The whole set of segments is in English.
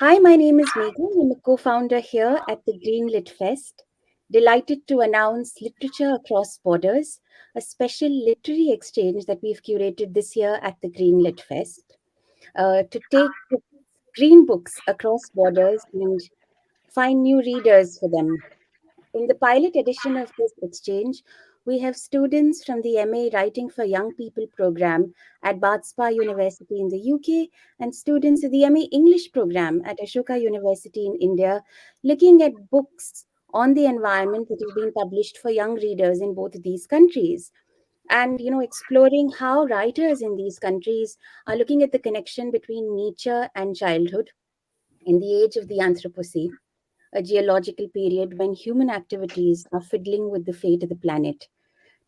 Hi, my name is Megan. I'm a co founder here at the Greenlit Fest. Delighted to announce Literature Across Borders, a special literary exchange that we've curated this year at the Greenlit Fest to take green books across borders and find new readers for them. In the pilot edition of this exchange, we have students from the MA Writing for Young People program at Spa University in the UK and students of the MA English program at Ashoka University in India looking at books on the environment that have been published for young readers in both of these countries. And exploring how writers in these countries are looking at the connection between nature and childhood in the age of the Anthropocene, a geological period when human activities are fiddling with the fate of the planet.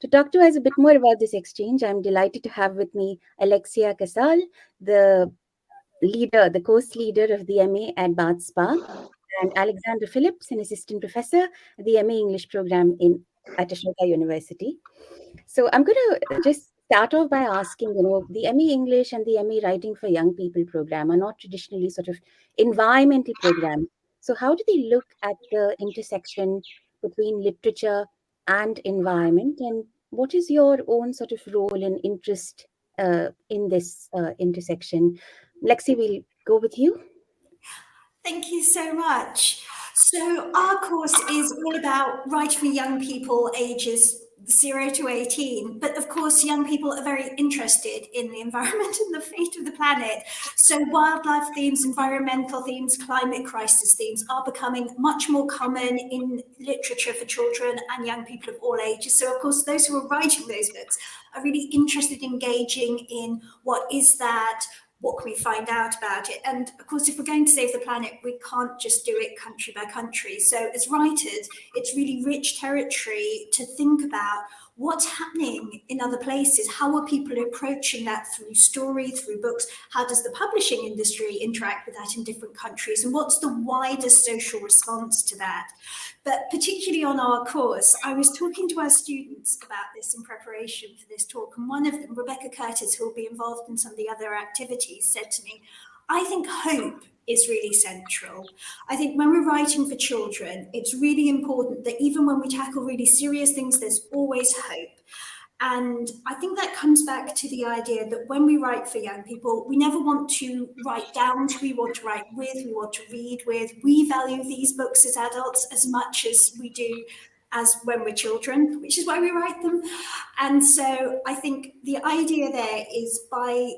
To talk to us a bit more about this exchange, I'm delighted to have with me Alexia Casale, the the course leader of the MA at Bath Spa, and Alexander Phillips, an assistant professor at the MA English program at Ashoka University. So I'm going to just start off by asking, the ME English and the ME Writing for Young People program are not traditionally sort of environmental programs. So how do they look at the intersection between literature and environment? And what is your own sort of role and interest in this intersection? Lexi, we'll go with you. Thank you so much. So, our course is all about writing for young people ages 0 to 18. But of course, young people are very interested in the environment and the fate of the planet. So, wildlife themes, environmental themes, climate crisis themes are becoming much more common in literature for children and young people of all ages. So, of course, those who are writing those books are really interested in engaging in what is that, what can we find out about it? And of course, if we're going to save the planet, we can't just do it country by country. So, as writers, it's really rich territory to think about what's happening in other places. How are people approaching that through story, through books? How does the publishing industry interact with that in different countries? And what's the wider social response to that? But particularly on our course, I was talking to our students about this in preparation for this talk, and one of them, Rebecca Curtis, who will be involved in some of the other activities, said to me, I think hope is really central. I think when we're writing for children, it's really important that even when we tackle really serious things, there's always hope. And I think that comes back to the idea that when we write for young people, we never want to write down to, we want to write with, we want to read with. We value these books as adults as much as we do as when we're children, which is why we write them. And so I think the idea there is by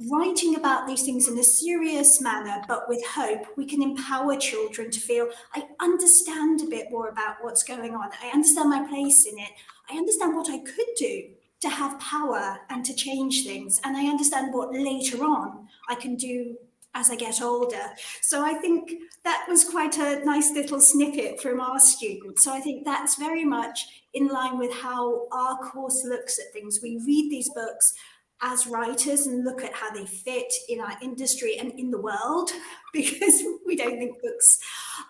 writing about these things in a serious manner, but with hope, we can empower children to feel, I understand a bit more about what's going on. I understand my place in it. I understand what I could do to have power and to change things. And I understand what later on I can do as I get older. So I think that was quite a nice little snippet from our students. So I think that's very much in line with how our course looks at things. We read these books as writers and look at how they fit in our industry and in the world, because we don't think books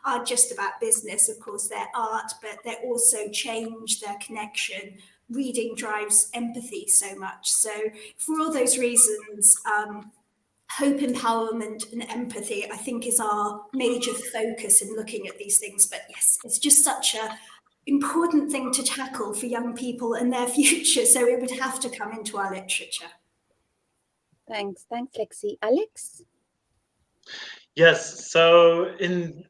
are just about business. Of course, they're art, but they're also change, their connection. Reading drives empathy so much. So, for all those reasons, hope, empowerment, and empathy, I think, is our major focus in looking at these things. But yes, it's just such a important thing to tackle for young people and their future. So it would have to come into our literature. Thanks, Lexi. Alex? Yes, so in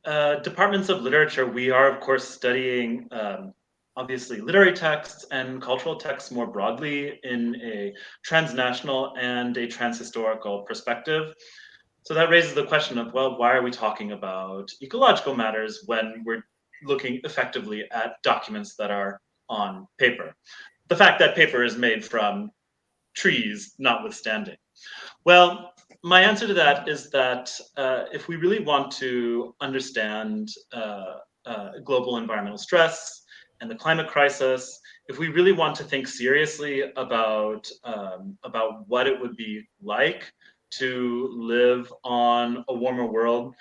departments of literature, we are, of course, studying obviously literary texts and cultural texts more broadly in a transnational and a transhistorical perspective. So that raises the question of, well, why are we talking about ecological matters when we're looking effectively at documents that are on paper? The fact that paper is made from trees notwithstanding. Well, my answer to that is that if we really want to understand global environmental stress and the climate crisis, if we really want to think seriously about what it would be like to live on a warmer world,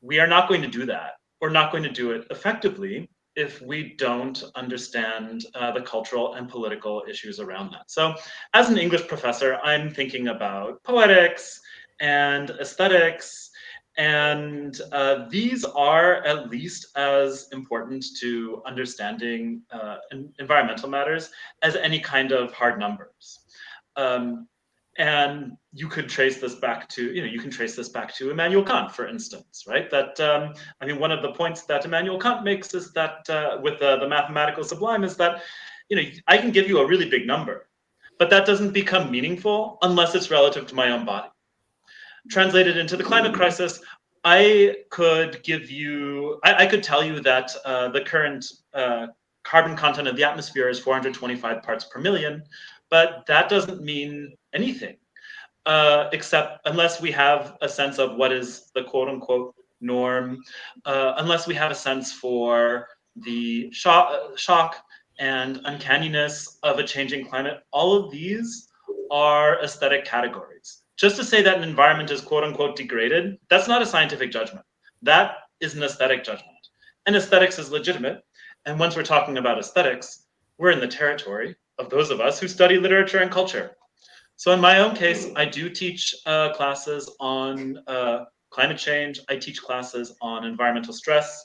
we are not going to do that. We're not going to do it effectively if we don't understand the cultural and political issues around that. So as an English professor, I'm thinking about poetics and aesthetics And these are at least as important to understanding environmental matters as any kind of hard numbers. Um, and you could trace this back to, you can trace this back to Immanuel Kant, for instance, right? That, I mean, one of the points that Immanuel Kant makes is that with the mathematical sublime is that, I can give you a really big number, but that doesn't become meaningful unless it's relative to my own body. Translated into the climate crisis, I could give you, I could tell you that the current carbon content of the atmosphere is 425 parts per million, but that doesn't mean anything, except unless we have a sense of what is the quote unquote norm, unless we have a sense for the shock and uncanniness of a changing climate. All of these are aesthetic categories. Just to say that an environment is quote unquote degraded, that's not a scientific judgment. That is an aesthetic judgment. And aesthetics is legitimate. And once we're talking about aesthetics, we're in the territory of those of us who study literature and culture. So in my own case, I do teach classes on climate change. I teach classes on environmental stress.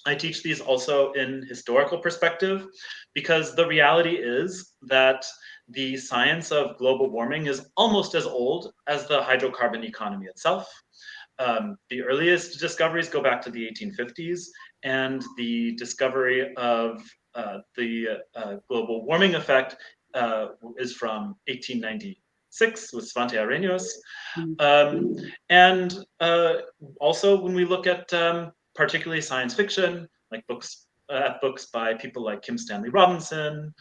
I teach these also in historical perspective, because the reality is that the science of global warming is almost as old as the hydrocarbon economy itself. The earliest discoveries go back to the 1850s, and the discovery of the global warming effect is from 1896 with Svante Arrhenius. And also when we look at particularly science fiction, like books by people like Kim Stanley Robinson,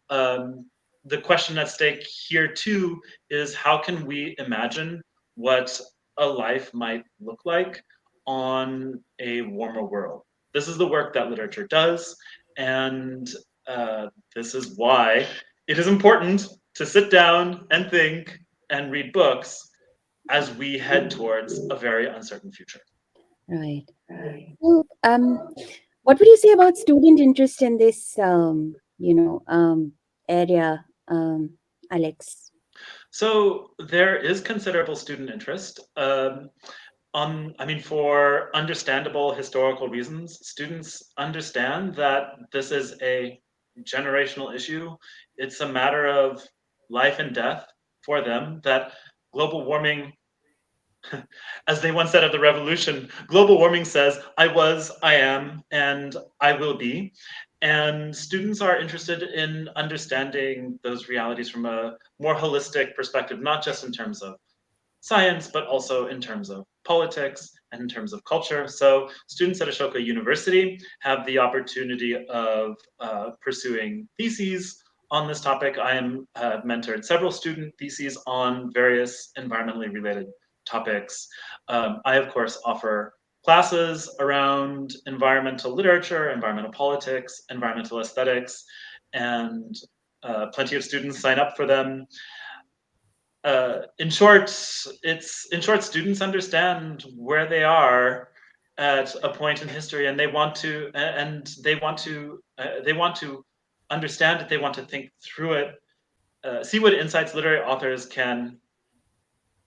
the question at stake here too is how can we imagine what a life might look like on a warmer world? This is the work that literature does, and this is why it is important to sit down and think and read books as we head towards a very uncertain future. Right. So, what would you say about student interest in this, area, Alex? So there is considerable student interest. I mean, for understandable historical reasons, students understand that this is a generational issue. It's a matter of life and death for them, that global warming, as they once said of the revolution, global warming says, I was, I am, and I will be. And students are interested in understanding those realities from a more holistic perspective, not just in terms of science, but also in terms of politics and in terms of culture. So students at Ashoka University have the opportunity of pursuing theses on this topic. I have mentored several student theses on various environmentally related topics. I, of course, offer classes around environmental literature, environmental politics, environmental aesthetics, and plenty of students sign up for them. In short, students understand where they are at a point in history, and they want to understand it. They want to think through it, see what insights literary authors can,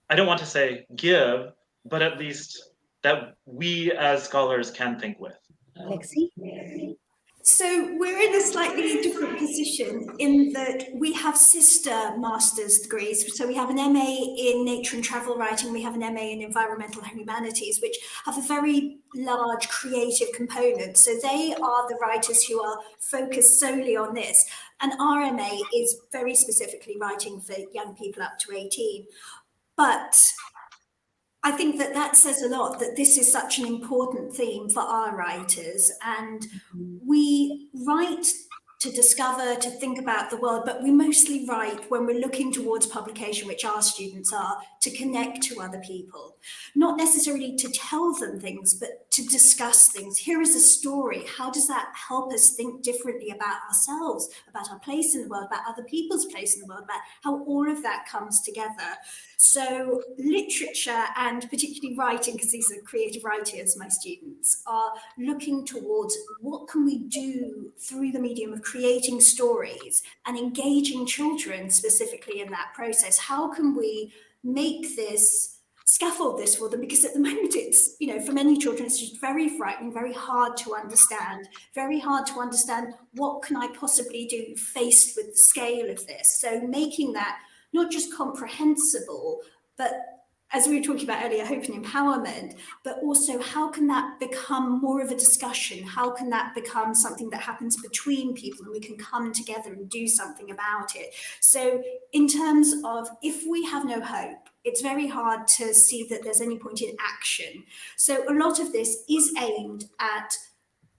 I don't want to say give, but at least that we as scholars can think with. Lexi? So we're in a slightly different position in that we have sister master's degrees. So we have an MA in nature and travel writing, we have an MA in environmental humanities, which have a very large creative component. So they are the writers who are focused solely on this. And our MA is very specifically writing for young people up to 18. But I think that that says a lot, that this is such an important theme for our writers. And we write to discover, to think about the world, but we mostly write when we're looking towards publication, which our students are, to connect to other people. Not necessarily to tell them things, but to discuss things. Here is a story. How does that help us think differently about ourselves, about our place in the world, about other people's place in the world, about how all of that comes together? So literature, and particularly writing, because these are creative writers, my students, are looking towards what can we do through the medium of creating stories and engaging children specifically in that process. How can we make this scaffold this for them, because at the moment it's, for many children, it's just very frightening, very hard to understand, what can I possibly do faced with the scale of this. So making that not just comprehensible, but as we were talking about earlier, hope and empowerment, but also how can that become more of a discussion? How can that become something that happens between people and we can come together and do something about it? So in terms of, if we have no hope, it's very hard to see that there's any point in action. So a lot of this is aimed at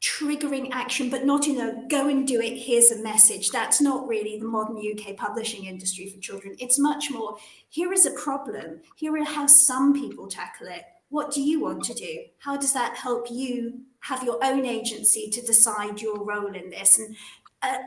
triggering action, but not in a go and do it, here's a message. That's not really the modern UK publishing industry for children. It's much more, here is a problem, here are how some people tackle it. What do you want to do? How does that help you have your own agency to decide your role in this, and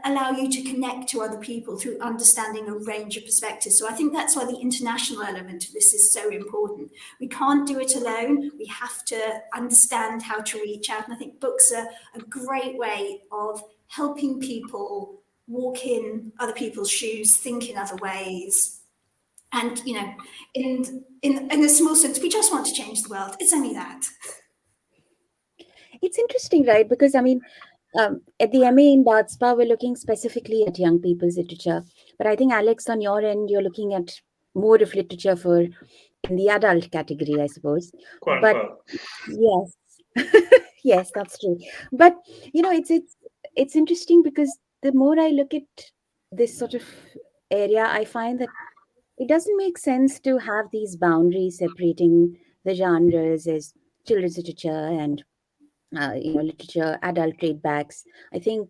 allow you to connect to other people through understanding a range of perspectives? So I think that's why the international element of this is so important. We can't do it alone. We have to understand how to reach out. And I think books are a great way of helping people walk in other people's shoes, think in other ways. And, in a small sense, we just want to change the world. It's only that. It's interesting, right? Because I mean, at the MA in Badspa, we're looking specifically at young people's literature. But I think, Alex, on your end, you're looking at more of literature for in the adult category, I suppose. Quote But unquote. yes, yes, that's true. But it's interesting because the more I look at this sort of area, I find that it doesn't make sense to have these boundaries separating the genres as children's literature and literature, adult trade backs. I think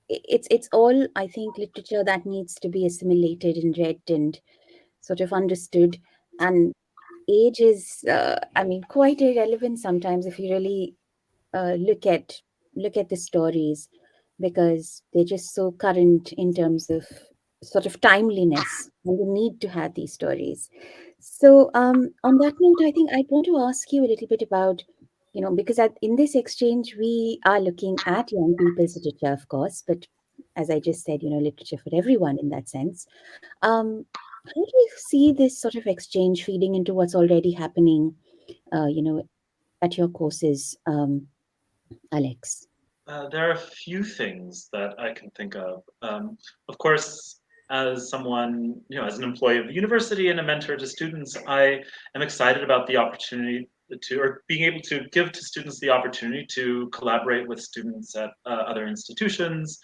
it's all, I think, literature that needs to be assimilated and read and sort of understood. And age is, I mean, quite irrelevant sometimes if you really look at the stories, because they're just so current in terms of sort of timeliness and the need to have these stories. So on that note, I think I'd want to ask you a little bit about, because in this exchange we are looking at young people's literature, of course, but as I just said, literature for everyone in that sense. How do you see this sort of exchange feeding into what's already happening, uh, you know, at your courses, Alex? There are a few things that I can think of. Of course, as someone, as an employee of the university and a mentor to students, I am excited about the opportunity or being able to give to students the opportunity to collaborate with students at other institutions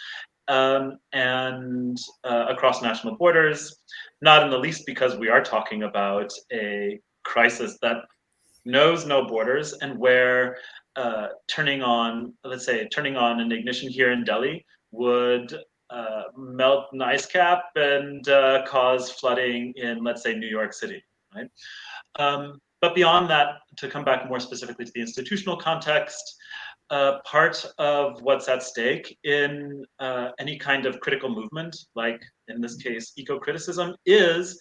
and across national borders, not in the least because we are talking about a crisis that knows no borders, and where turning on an ignition here in Delhi would melt an ice cap and cause flooding in, let's say, New York City, right? But beyond that, to come back more specifically to the institutional context, part of what's at stake in any kind of critical movement, like in this case, eco-criticism, is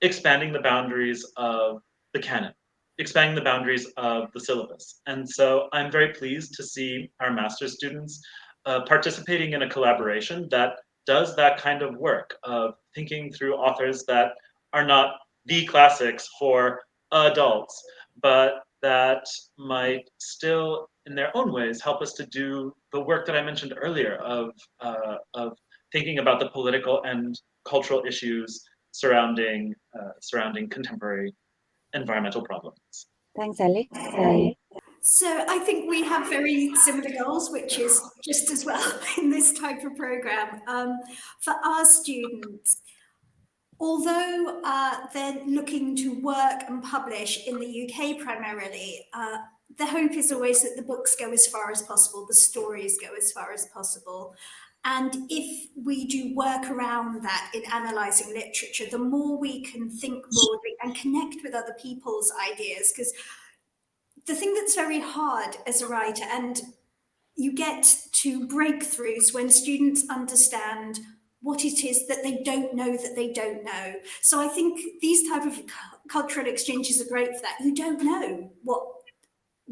expanding the boundaries of the canon, expanding the boundaries of the syllabus. And so I'm very pleased to see our master's students participating in a collaboration that does that kind of work of thinking through authors that are not the classics for adults, but that might still, in their own ways, help us to do the work that I mentioned earlier of thinking about the political and cultural issues surrounding contemporary environmental problems. Thanks, Alex. So I think we have very similar goals, which is just as well in this type of program. For our students, although they're looking to work and publish in the UK primarily, the hope is always that the books go as far as possible, the stories go as far as possible. And if we do work around that in analysing literature, the more we can think broadly and connect with other people's ideas. Because the thing that's very hard as a writer, and you get to breakthroughs when students understand what it is that they don't know that they don't know. So I think these type of cultural exchanges are great for that. You don't know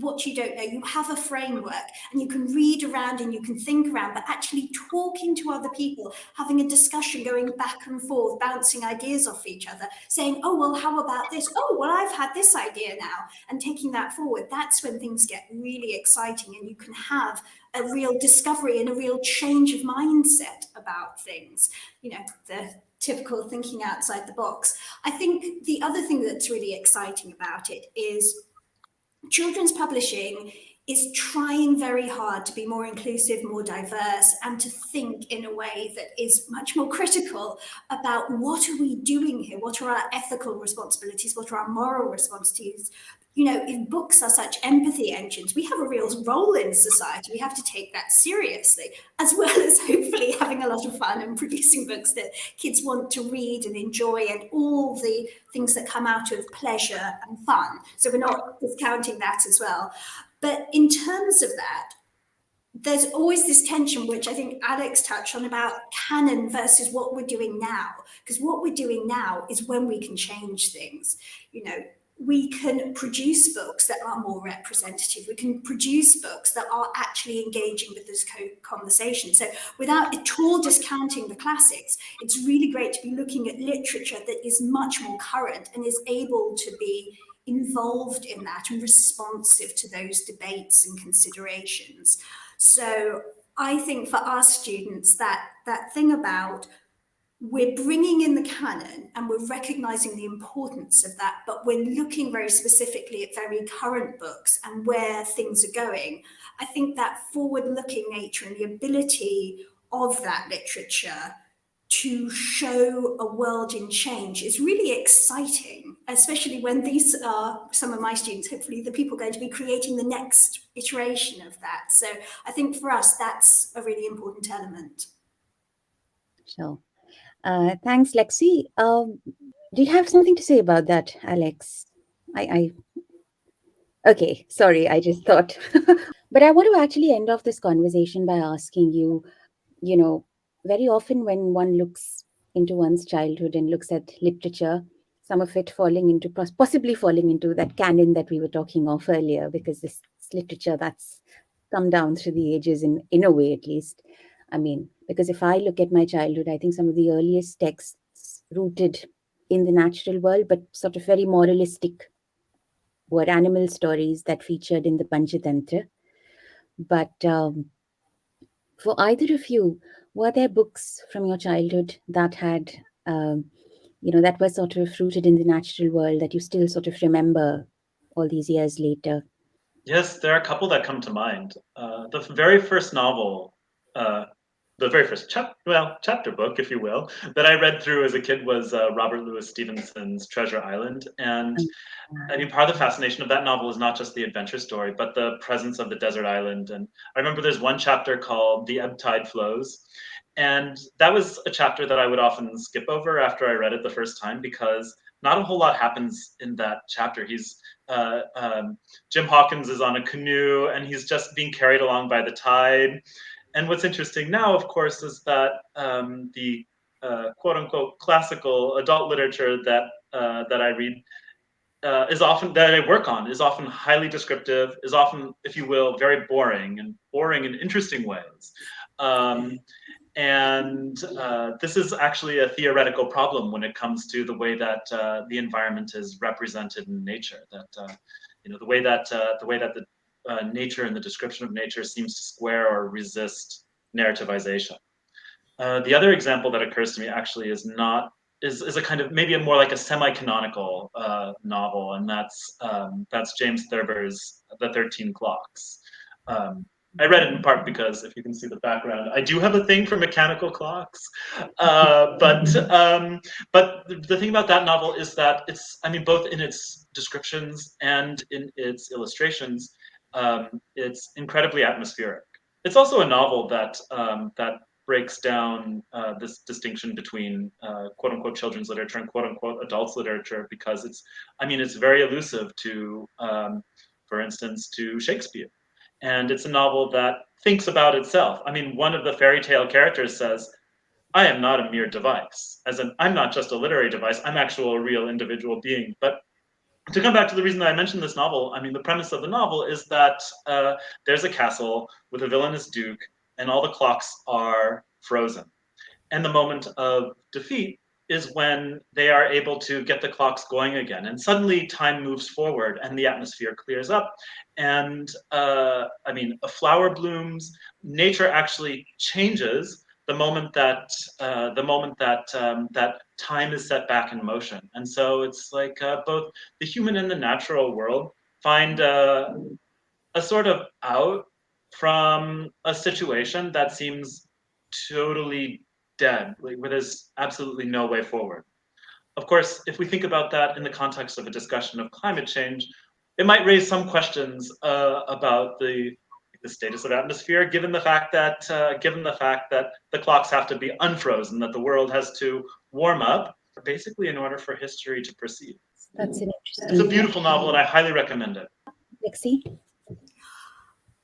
what you don't know. You have a framework and you can read around and you can think around, but actually talking to other people, having a discussion, going back and forth, bouncing ideas off each other, saying, oh, well, how about this? Oh, well, I've had this idea now, and taking that forward. That's when things get really exciting and you can have a real discovery and a real change of mindset about things. You know, the typical thinking outside the box. I think the other thing that's really exciting about it is children's publishing is trying very hard to be more inclusive, more diverse, and to think in a way that is much more critical about what are we doing here? What are our ethical responsibilities? What are our moral responsibilities? You know, if books are such empathy engines, we have a real role in society. We have to take that seriously, as well as hopefully having a lot of fun and producing books that kids want to read and enjoy, and all the things that come out of pleasure and fun. So we're not discounting that as well. But in terms of that, there's always this tension, which I think Alex touched on, about canon versus what we're doing now. Because what we're doing now is when we can change things. You know, we can produce books that are more representative. We can produce books that are actually engaging with this conversation. So without at all discounting the classics, it's really great to be looking at literature that is much more current and is able to be involved in that and responsive to those debates and considerations. So I think for our students, that thing about we're bringing in the canon and we're recognizing the importance of that, but we're looking very specifically at very current books and where things are going. I think that forward-looking nature and the ability of that literature to show a world in change is really exciting, especially when these are some of my students, hopefully the people going to be creating the next iteration of that. So I think for us, that's a really important element. Sure. Thanks, Lexi. Do you have something to say about that, Alex? Okay, sorry, I just thought. But I want to actually end off this conversation by asking you, you know, very often when one looks into one's childhood and looks at literature, some of it falling into, possibly falling into that canon that we were talking of earlier, because this literature that's come down through the ages in a way, at least. I mean, because if I look at my childhood, I think some of the earliest texts rooted in the natural world, but sort of very moralistic, were animal stories that featured in the Panchatantra. But for either of you, were there books from your childhood that had, that were sort of rooted in the natural world that you still sort of remember all these years later? Yes, there are a couple that come to mind. The very first novel, the very first chapter book, if you will, that I read through as a kid was Robert Louis Stevenson's Treasure Island. And I mean, part of the fascination of that novel is not just the adventure story, but the presence of the desert island. And I remember there's one chapter called The Ebb Tide Flows. And that was a chapter that I would often skip over after I read it the first time, because not a whole lot happens in that chapter. Jim Hawkins is on a canoe and he's just being carried along by the tide. And what's interesting now, of course, is that the quote unquote classical adult literature that I read is often, that I work on, is often highly descriptive, is often, if you will, very boring in interesting ways. This is actually a theoretical problem when it comes to the way that the environment is represented in nature. That the way that the nature and the description of nature seems to square or resist narrativization. The other example that occurs to me actually is a kind of maybe a more like a semi-canonical novel, and that's James Thurber's The 13 Clocks. I read it in part because, if you can see the background, I do have a thing for mechanical clocks. But the thing about that novel is that both in its descriptions and in its illustrations, it's incredibly atmospheric. It's also a novel that breaks down this distinction between quote unquote children's literature and quote unquote adults literature, because it's very elusive to, for instance, to Shakespeare. And it's a novel that thinks about itself. I mean, one of the fairy tale characters says, I am not a mere device, as in, I'm not just a literary device, I'm actually a real individual being. But to come back to the reason that I mentioned this novel, I mean, the premise of the novel is that there's a castle with a villainous duke, and all the clocks are frozen. And the moment of defeat is when they are able to get the clocks going again. And suddenly time moves forward and the atmosphere clears up. And I mean, a flower blooms, nature actually changes the moment that that time is set back in motion. And so it's like both the human and the natural world find a sort of out from a situation that seems totally dead, like where there's absolutely no way forward. Of course, if we think about that in the context of a discussion of climate change, it might raise some questions about the status of atmosphere, given the fact that the clocks have to be unfrozen, that the world has to warm up, basically in order for history to proceed. That's an It's a interesting. beautiful novel, and I highly recommend it. Lexi?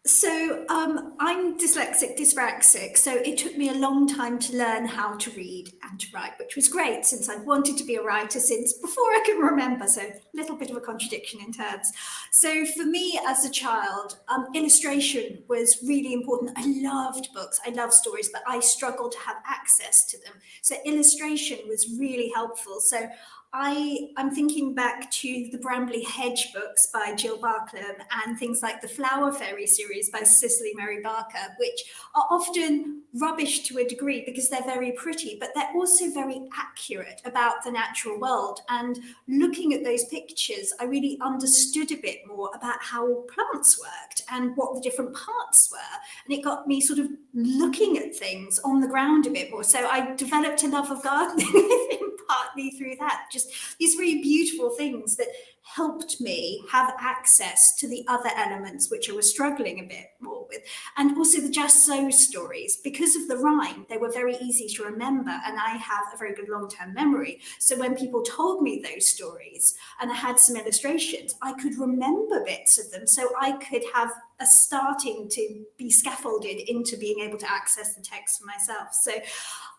So I'm dyspraxic, so it took me a long time to learn how to read and to write, which was great since I've wanted to be a writer since before I can remember, so a little bit of a contradiction in terms. So for me as a child, illustration was really important. I loved books, I loved stories, but I struggled to have access to them. So illustration was really helpful. So I'm thinking back to the Bramley Hedge books by Jill Barklam and things like the Flower Fairy series by Cicely Mary Barker, which are often rubbish to a degree because they're very pretty, but they're also very accurate about the natural world. And looking at those pictures, I really understood a bit more about how plants worked and what the different parts were. And it got me sort of looking at things on the ground a bit more. So I developed a love of gardening, I think, partly through that. Just these really beautiful things that helped me have access to the other elements which I was struggling a bit more with. And also the Just So stories, because of the rhyme, they were very easy to remember, and I have a very good long-term memory. So when people told me those stories and I had some illustrations, I could remember bits of them, so I could have a starting to be scaffolded into being able to access the text for myself. So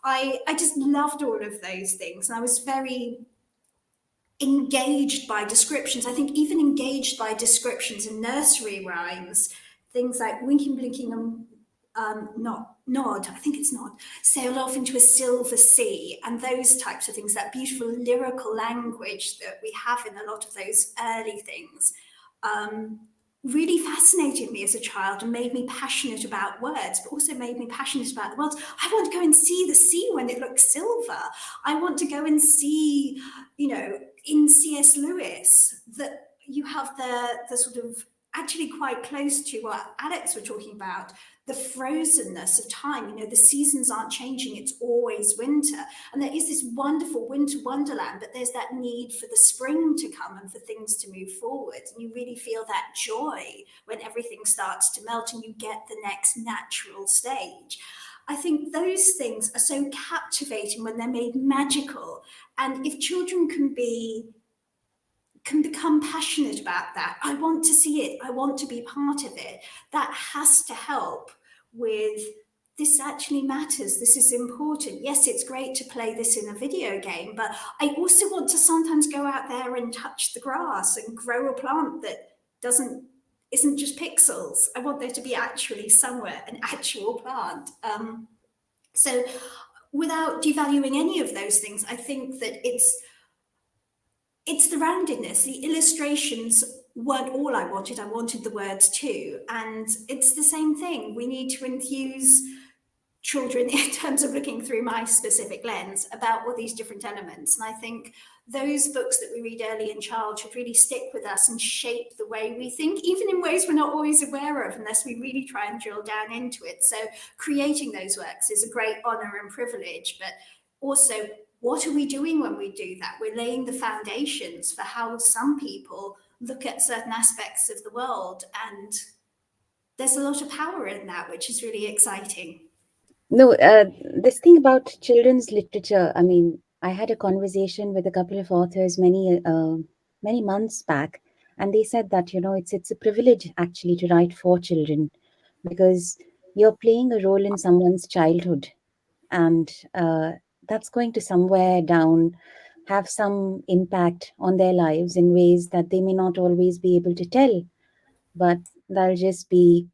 I just loved all of those things, and I was very engaged by descriptions. I think even engaged by descriptions and nursery rhymes, things like winking, blinking, and nod, I think it's nod, sail off into a silver sea, and those types of things, that beautiful lyrical language that we have in a lot of those early things. Really fascinated me as a child and made me passionate about words, but also made me passionate about the world. I want to go and see the sea when it looks silver. I want to go and see, in C.S. Lewis, that you have the sort of actually quite close to what Alex were talking about, the frozenness of time. The seasons aren't changing, it's always winter. And there is this wonderful winter wonderland, but there's that need for the spring to come and for things to move forward. And you really feel that joy when everything starts to melt and you get the next natural stage. I think those things are so captivating when they're made magical. And if children can become passionate about that, I want to see it, I want to be part of it, that has to help with this actually matters, this is important. Yes, it's great to play this in a video game, but I also want to sometimes go out there and touch the grass and grow a plant that isn't just pixels. I want there to be actually somewhere an actual plant. So without devaluing any of those things, I think that it's the roundedness. The illustrations weren't all I wanted. I wanted the words too. And it's the same thing. We need to enthuse children in terms of looking through my specific lens about all these different elements. And I think those books that we read early in childhood really stick with us and shape the way we think, even in ways we're not always aware of, unless we really try and drill down into it. So creating those works is a great honor and privilege, but also, what are we doing when we do that? We're laying the foundations for how some people look at certain aspects of the world, and there's a lot of power in that, which is really exciting. No, this thing about children's literature, I mean, I had a conversation with a couple of authors many months back, and they said that, it's a privilege actually to write for children because you're playing a role in someone's childhood, and that's going to somewhere down have some impact on their lives in ways that they may not always be able to tell, but they'll just be,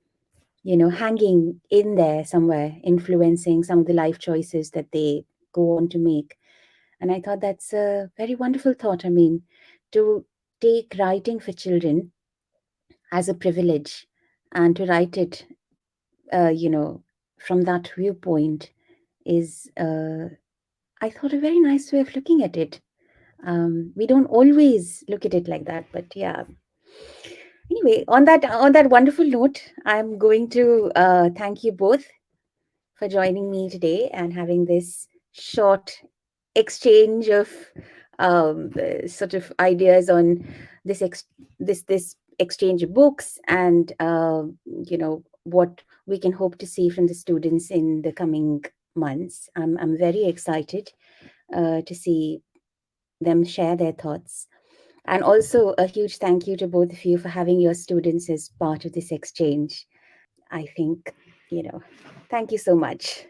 hanging in there somewhere, influencing some of the life choices that they go on to make. And I thought that's a very wonderful thought. I mean, to take writing for children as a privilege and to write it, from that viewpoint is, I thought, a very nice way of looking at it. We don't always look at it like that, but yeah. Anyway, on that wonderful note, I'm going to thank you both for joining me today and having this short exchange of sort of ideas on this exchange of books, and what we can hope to see from the students in the coming months. I'm very excited to see them share their thoughts. And also a huge thank you to both of you for having your students as part of this exchange. I think, thank you so much.